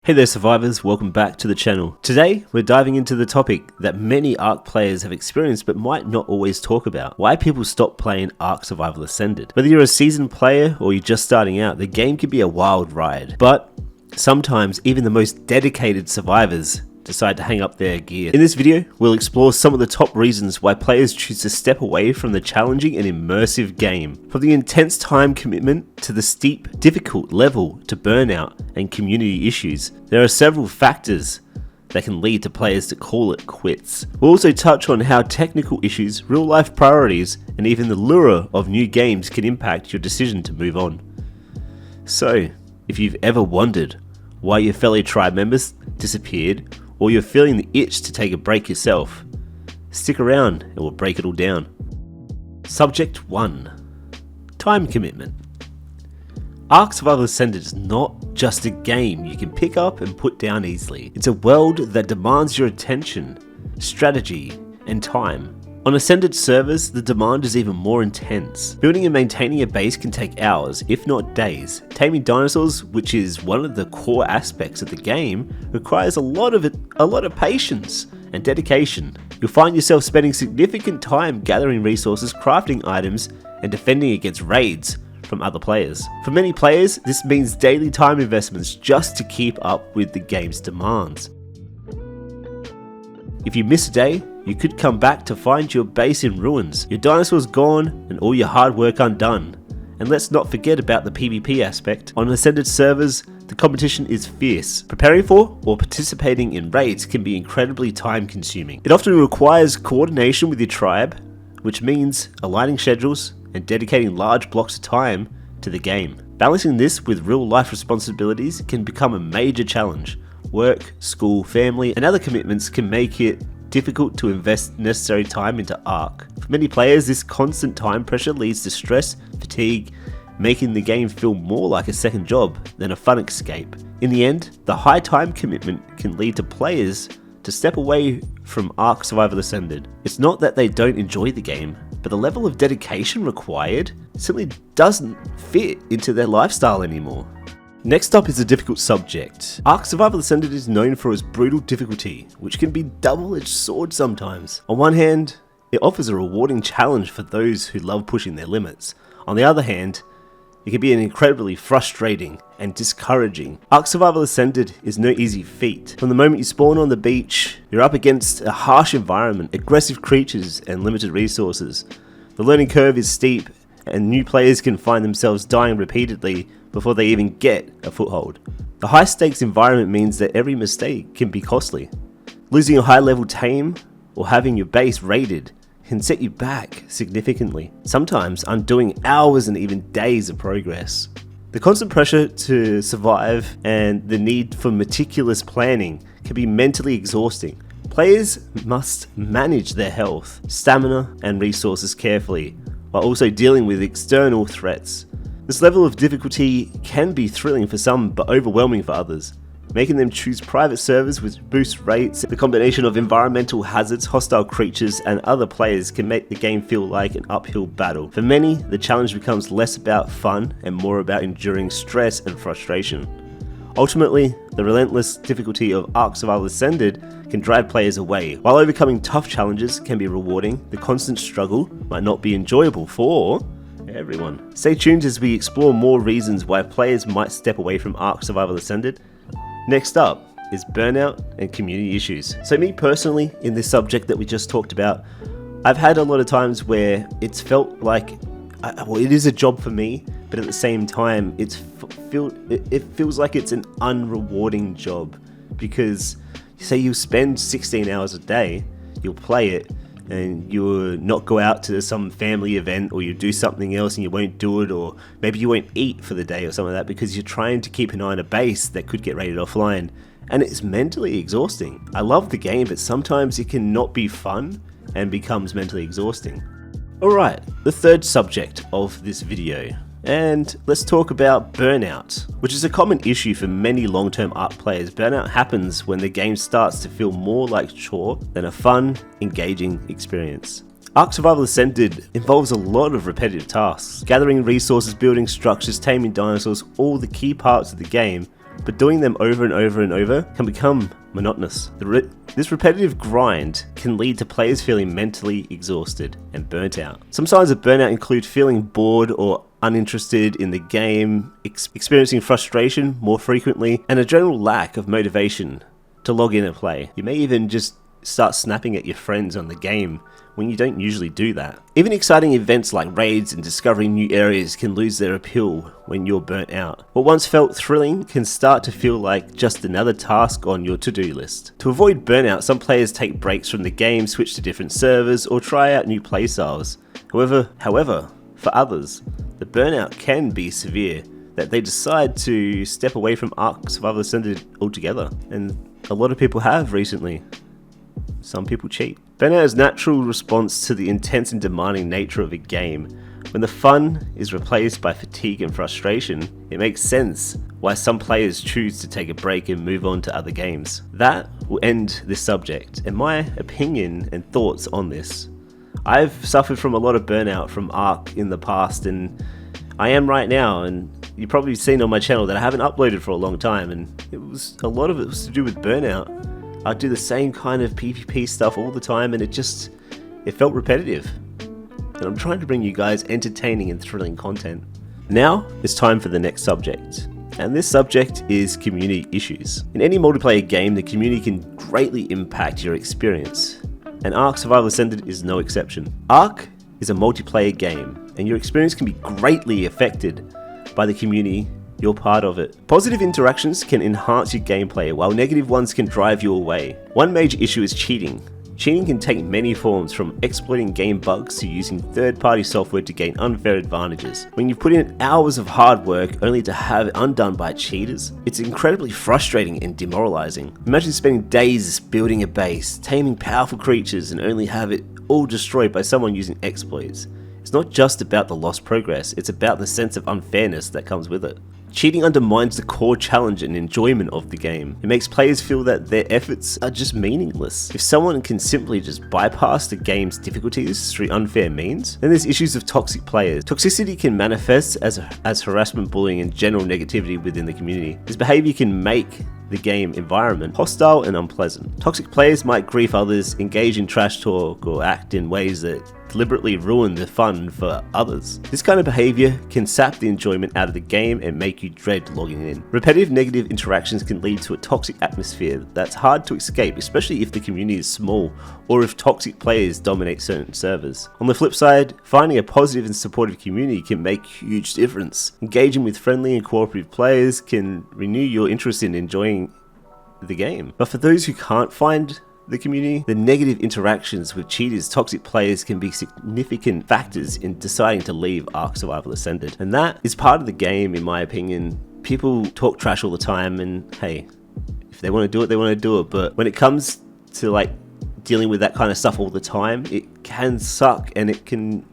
Hey there survivors, welcome back to the channel. Today we're diving into the topic that many Ark players have experienced but might not always talk about. Why people stop playing Ark Survival Ascended. Whether you're a seasoned player or you're just starting out, the game can be a wild ride. But sometimes even the most dedicated survivors decide to hang up their gear. In this video, we'll explore some of the top reasons why players choose to step away from the challenging and immersive game. From the intense time commitment to the steep, difficult level to burnout and community issues, there are several factors that can lead to players to call it quits. We'll also touch on how technical issues, real-life priorities, and even the lure of new games can impact your decision to move on. So, if you've ever wondered why your fellow tribe members disappeared, or you're feeling the itch to take a break yourself, stick around and we'll break it all down. Subject 1. Time commitment. Ark Survival Ascended is not just a game you can pick up and put down easily. It's a world that demands your attention, strategy, and time. On Ascended servers, the demand is even more intense. Building and maintaining a base can take hours, if not days. Taming dinosaurs, which is one of the core aspects of the game, requires a lot of patience and dedication. You'll find yourself spending significant time gathering resources, crafting items, and defending against raids from other players. For many players, this means daily time investments just to keep up with the game's demands. If you miss a day, you could come back to find your base in ruins, your dinosaurs gone, and all your hard work undone. And let's not forget about the PvP aspect. On Ascended servers, the competition is fierce. Preparing for or participating in raids can be incredibly time consuming. It often requires coordination with your tribe, which means aligning schedules and dedicating large blocks of time to the game. Balancing this with real life responsibilities can become a major challenge. Work, school, family, and other commitments can make it difficult to invest necessary time into Ark. For many players, this constant time pressure leads to stress, fatigue, making the game feel more like a second job than a fun escape. In the end, the high time commitment can lead to players to step away from Ark Survival Ascended. It's not that they don't enjoy the game, but the level of dedication required simply doesn't fit into their lifestyle anymore. Next up is a difficult subject. Ark Survival Ascended is known for its brutal difficulty, which can be a double-edged sword sometimes. On one hand, it offers a rewarding challenge for those who love pushing their limits. On the other hand, it can be an incredibly frustrating and discouraging. Ark Survival Ascended is no easy feat. From the moment you spawn on the beach, you're up against a harsh environment, aggressive creatures, and limited resources. The learning curve is steep, and new players can find themselves dying repeatedly before they even get a foothold. The high stakes environment means that every mistake can be costly. Losing a high level tame or having your base raided can set you back significantly, sometimes undoing hours and even days of progress. The constant pressure to survive and the need for meticulous planning can be mentally exhausting. Players must manage their health, stamina, and resources carefully, while also dealing with external threats. This level of difficulty can be thrilling for some but overwhelming for others, making them choose private servers with boost rates. The combination of environmental hazards, hostile creatures, and other players can make the game feel like an uphill battle. For many, the challenge becomes less about fun and more about enduring stress and frustration. Ultimately, the relentless difficulty of Ark Survival Ascended can drive players away. While overcoming tough challenges can be rewarding, the constant struggle might not be enjoyable for everyone. Stay tuned as we explore more reasons why players might step away from Ark Survival Ascended. Next up is burnout and community issues. So me personally, in this subject that we just talked about, I've had a lot of times where it's felt like, it is a job for me, but at the same time, it feels like it's an unrewarding job, because say you spend 16 hours a day, you'll play it, and you'll not go out to some family event, or you do something else and you won't do it, or maybe you won't eat for the day or something like that because you're trying to keep an eye on a base that could get raided offline, and it's mentally exhausting. I love the game, but sometimes it can not be fun and becomes mentally exhausting. Alright, the third subject of this video. And let's talk about burnout, which is a common issue for many long-term Ark players. Burnout happens when the game starts to feel more like chore than a fun, engaging experience. Ark Survival Ascended involves a lot of repetitive tasks. Gathering resources, building structures, taming dinosaurs, all the key parts of the game but doing them over and over and over can become monotonous. This repetitive grind can lead to players feeling mentally exhausted and burnt out. Some signs of burnout include feeling bored or uninterested in the game, experiencing frustration more frequently, and a general lack of motivation to log in and play. You may even just start snapping at your friends on the game when you don't usually do that. Even exciting events like raids and discovering new areas can lose their appeal when you're burnt out. What once felt thrilling can start to feel like just another task on your to-do list. To avoid burnout, some players take breaks from the game, switch to different servers, or try out new playstyles. However, for others, the burnout can be severe that they decide to step away from Ark Survival Ascended altogether, and a lot of people have recently. Some people cheat. Burnout is a natural response to the intense and demanding nature of a game. When the fun is replaced by fatigue and frustration, it makes sense why some players choose to take a break and move on to other games. That will end this subject, and my opinion and thoughts on this. I've suffered from a lot of burnout from Ark in the past, and I am right now, and you've probably seen on my channel that I haven't uploaded for a long time, and a lot of it was to do with burnout. I'd do the same kind of PvP stuff all the time, and it felt repetitive. And I'm trying to bring you guys entertaining and thrilling content. Now, it's time for the next subject. And this subject is community issues. In any multiplayer game, the community can greatly impact your experience. And Ark Survival Ascended is no exception. Ark is a multiplayer game, and your experience can be greatly affected by the community you're part of it. Positive interactions can enhance your gameplay, while negative ones can drive you away. One major issue is cheating. Cheating can take many forms, from exploiting game bugs to using third-party software to gain unfair advantages. When you've put in hours of hard work only to have it undone by cheaters, it's incredibly frustrating and demoralizing. Imagine spending days building a base, taming powerful creatures, and only have it all destroyed by someone using exploits. It's not just about the lost progress, it's about the sense of unfairness that comes with it. Cheating undermines the core challenge and enjoyment of the game. It makes players feel that their efforts are just meaningless. If someone can simply just bypass the game's difficulties through unfair means, then there's issues of toxic players. Toxicity can manifest as harassment, bullying, and general negativity within the community. This behavior can make the game environment hostile and unpleasant. Toxic players might grief others, engage in trash talk, or act in ways that deliberately ruin the fun for others. This kind of behavior can sap the enjoyment out of the game and make you dread logging in. Repetitive negative interactions can lead to a toxic atmosphere that's hard to escape, especially if the community is small or if toxic players dominate certain servers. On the flip side, finding a positive and supportive community can make a huge difference. Engaging with friendly and cooperative players can renew your interest in enjoying the game. But for those who can't find the community, the negative interactions with cheaters, toxic players can be significant factors in deciding to leave Ark Survival Ascended. And that is part of the game, in my opinion. People talk trash all the time, and hey, if they want to do it, they want to do it. But when it comes to like dealing with that kind of stuff all the time, it can suck, and it can,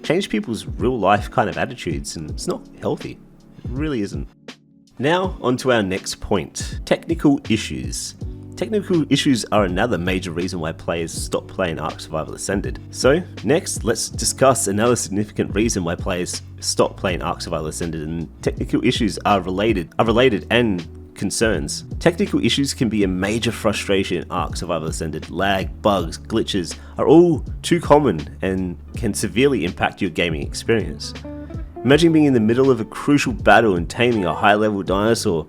change people's real life kind of attitudes, and it's not healthy. It really isn't. Now, on to our next point. Technical issues. Technical issues are another major reason why players stop playing Ark Survival Ascended. So, next, let's discuss another significant reason why players stop playing Ark Survival Ascended, and technical issues are related and concerns. Technical issues can be a major frustration in Ark Survival Ascended. Lag, bugs, glitches are all too common and can severely impact your gaming experience. Imagine being in the middle of a crucial battle and taming a high-level dinosaur,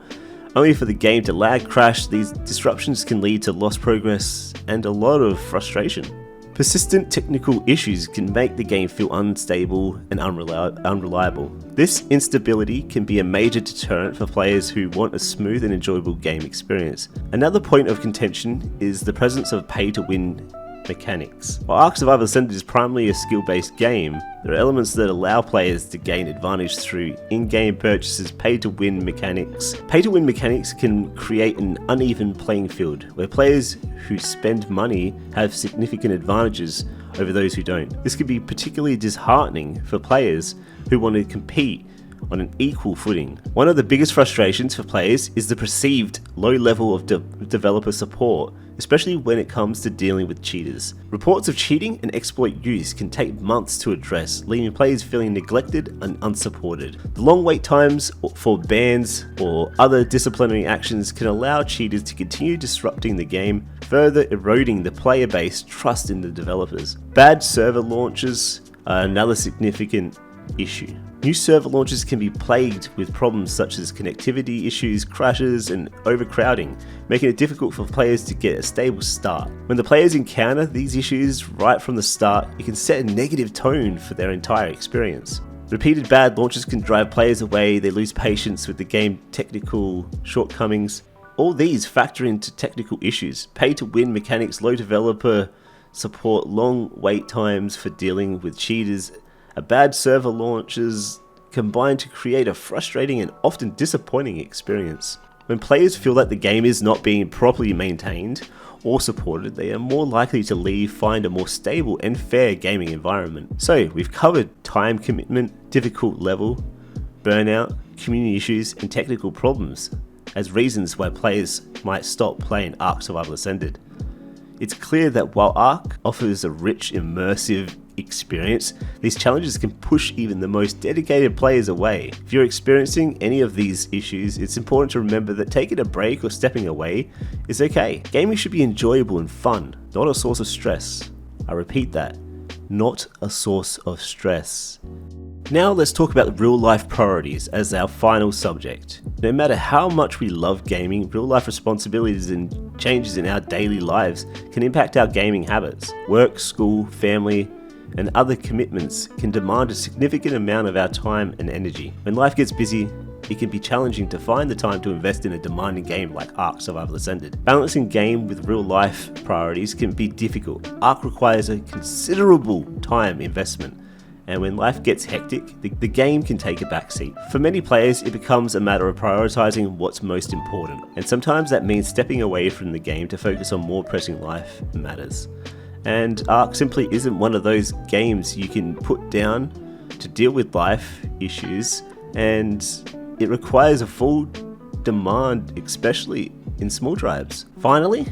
only for the game to lag, crash. These disruptions can lead to lost progress and a lot of frustration. Persistent technical issues can make the game feel unstable and unreliable. This instability can be a major deterrent for players who want a smooth and enjoyable game experience. Another point of contention is the presence of pay-to-win mechanics. While Ark Survival Ascended is primarily a skill-based game, there are elements that allow players to gain advantage through in-game purchases. Pay-to-win mechanics can create an uneven playing field, where players who spend money have significant advantages over those who don't. This can be particularly disheartening for players who want to compete on an equal footing. One of the biggest frustrations for players is the perceived low level of developer support, especially when it comes to dealing with cheaters. Reports of cheating and exploit use can take months to address, leaving players feeling neglected and unsupported. The long wait times for bans or other disciplinary actions can allow cheaters to continue disrupting the game, further eroding the player base trust in the developers. Bad server launches are another significant issue. New server launches can be plagued with problems such as connectivity issues, crashes, and overcrowding, making it difficult for players to get a stable start. When the players encounter these issues right from the start, it can set a negative tone for their entire experience. Repeated bad launches can drive players away, they lose patience with the game's technical shortcomings. All these factor into technical issues, pay-to-win mechanics, low developer support, long wait times for dealing with cheaters. A bad server launches combine to create a frustrating and often disappointing experience. When players feel that the game is not being properly maintained or supported, they are more likely to leave, find a more stable and fair gaming environment. So we've covered time commitment, difficult level, burnout, community issues, and technical problems as reasons why players might stop playing Ark Survival Ascended. It's clear that while Ark offers a rich, immersive experience, these challenges can push even the most dedicated players away. If you're experiencing any of these issues, it's important to remember that taking a break or stepping away is okay. Gaming should be enjoyable and fun, not a source of stress. I repeat that, not a source of stress. Now let's talk about real life priorities as our final subject. No matter how much we love gaming, real life responsibilities and changes in our daily lives can impact our gaming habits. Work, school, family, and other commitments can demand a significant amount of our time and energy. When life gets busy, it can be challenging to find the time to invest in a demanding game like Ark Survival Ascended. Balancing game with real life priorities can be difficult. Ark requires a considerable time investment, and when life gets hectic, the game can take a backseat. For many players, it becomes a matter of prioritizing what's most important, and sometimes that means stepping away from the game to focus on more pressing life matters. And Ark simply isn't one of those games you can put down to deal with life issues, and it requires a full demand, especially in small tribes. Finally,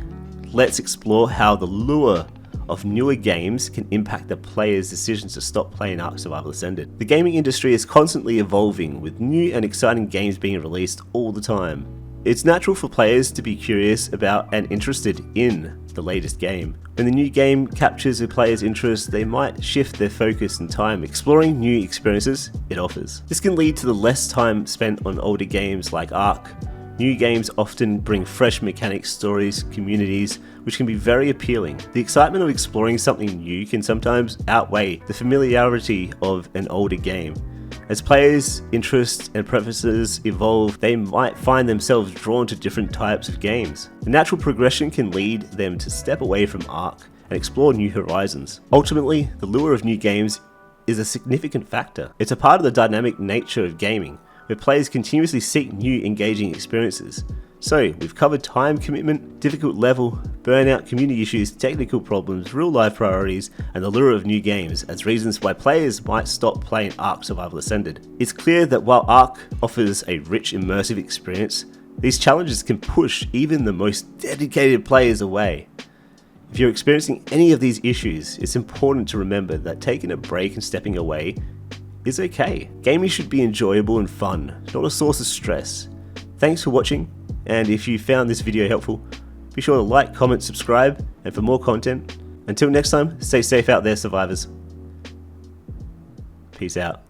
let's explore how the lure of newer games can impact the player's decisions to stop playing Ark Survival Ascended. The gaming industry is constantly evolving, with new and exciting games being released all the time. It's natural for players to be curious about and interested in the latest game. When the new game captures a player's interest, they might shift their focus and time exploring new experiences it offers. This can lead to the less time spent on older games like Ark. New games often bring fresh mechanics, stories, communities, which can be very appealing. The excitement of exploring something new can sometimes outweigh the familiarity of an older game. As players' interests and preferences evolve, they might find themselves drawn to different types of games. The natural progression can lead them to step away from Ark and explore new horizons. Ultimately, the lure of new games is a significant factor. It's a part of the dynamic nature of gaming, where players continuously seek new engaging experiences. So, we've covered time commitment, difficult level, burnout, community issues, technical problems, real life priorities, and the lure of new games as reasons why players might stop playing Ark Survival Ascended. It's clear that while Ark offers a rich, immersive experience, these challenges can push even the most dedicated players away. If you're experiencing any of these issues, it's important to remember that taking a break and stepping away is okay. Gaming should be enjoyable and fun, not a source of stress. Thanks for watching, and if you found this video helpful, be sure to like, comment, subscribe, and for more content. Until next time, stay safe out there, survivors. Peace out.